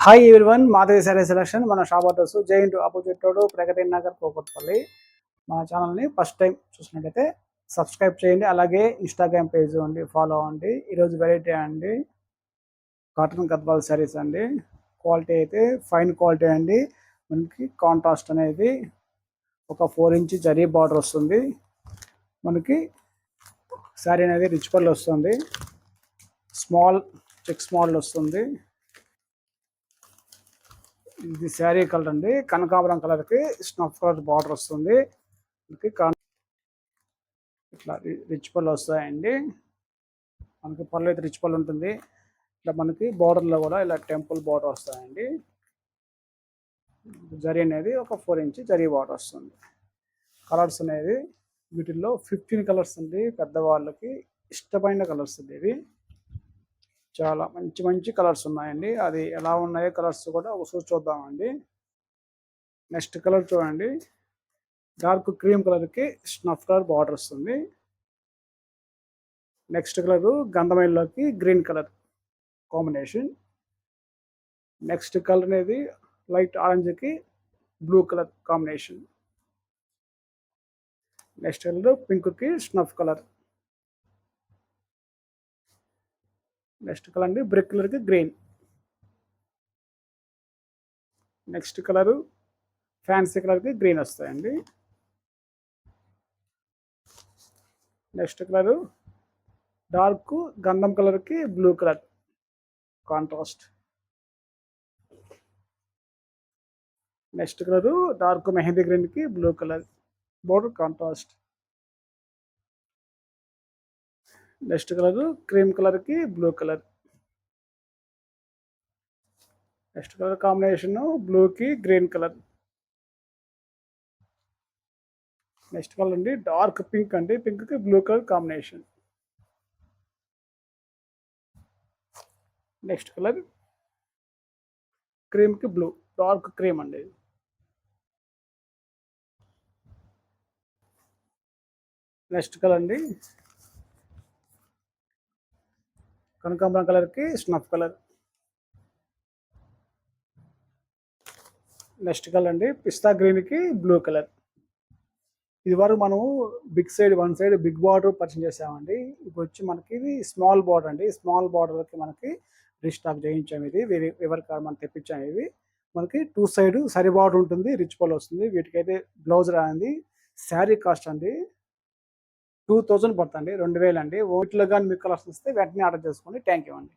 Hi everyone, Madhavi sari selection. మన shop address giant opposite road, Pragathi Nagar, Kukatpally. మన ఛానల్ని ఫస్ట్ టైం చూసినట్టయితే సబ్స్క్రైబ్ చేయండి. అలాగే ఇన్స్టాగ్రామ్ పేజ్ అండి ఫాలో అవ్వండి. ఈరోజు వెరైటీ అండి కాటన్ గద్వాల్ శారీస్ అండి. క్వాలిటీ అయితే ఫైన్ క్వాలిటీ అండి. మనకి కాంట్రాస్ట్ అనేది ఒక 4 ఇంచ్ జరీ బార్డర్ వస్తుంది. మనకి శారీ అనేది రిచ్ పళ్ళు వస్తుంది. స్మాల్ చెక్స్ మోడల్ వస్తుంది. ఇది శారీ కలర్ అండి. కనకాంబరం కలర్కి స్నఫ్ కలర్ బార్డర్ వస్తుంది. ఇట్లా రిచ్ పళ్ళు వస్తాయండి. మనకి పళ్ళు అయితే రిచ్ పళ్ళు ఉంటుంది. ఇట్లా మనకి బార్డర్లో కూడా ఇలా టెంపుల్ బార్డర్ వస్తాయండి. జరీ అనేది ఒక 4 ఇంచ్ జరీ బార్డర్ వస్తుంది. కలర్స్ అనేది వీటిల్లో 15 కలర్స్ ఉంది. పెద్దవాళ్ళకి ఇష్టమైన కలర్స్ ఉంది. ఇవి చాలా మంచి మంచి కలర్స్ ఉన్నాయండి. అది ఎలా ఉన్నాయో కలర్స్ కూడా ఒకసారి చూద్దామండి. నెక్స్ట్ కలర్ చూడండి, డార్క్ క్రీమ్ కలర్కి స్నఫ్ కలర్ బార్డర్ వస్తుంది. నెక్స్ట్ కలర్ గంధమైలోకి green colour combination. Next colour అనేది లైట్ ఆరెంజ్కి blue colour combination. Next colour పింక్కి స్నఫ్ కలర్. నెక్స్ట్ కలర్ అండి బ్రిక్ కలర్కి గ్రీన్. నెక్స్ట్ కలరు ఫ్యాన్సీ కలర్కి గ్రీన్ వస్తాయండి. నెక్స్ట్ కలరు డార్క్ గంధం కలర్కి blue colour contrast. Next colour dark mehndi గ్రీన్కి blue colour border contrast. Next colour cream కలర్కి blue colour. Next colour combination బ్లూకి green colour. Next colour అండి dark pink అండి, పింక్కి blue colour combination. Next colour క్రీమ్కి blue, dark cream అండి. Next colour అండి కనకాంబరం కలర్కి స్నఫ్ కలర్. నెక్స్ట్ కలర్ అండి పిస్తా గ్రీన్కి బ్లూ కలర్. ఇది వరకు మనము one side big border purchase చేసామండి. ఇప్పుడు వచ్చి మనకి ఇది స్మాల్ బార్డర్ అండి. స్మాల్ బార్డర్కి మనకి రీస్టాక్ చేయించాము. ఇది ఎవరికి మనం తెప్పించాము. ఇవి మనకి 2 సైడ్ సరి బార్డర్ ఉంటుంది, రిచ్ పళ్ళు వస్తుంది. వీటికైతే బ్లౌజ్ రాంది. శారీ కాస్ట్ అండి 2000 పడుతుంది, 2000 అండి. వీటిలో కానీ మీకు కలర్స్ వస్తే వెంటనే ఆర్డర్ చేసుకోండి. థ్యాంక్ యూ అండి.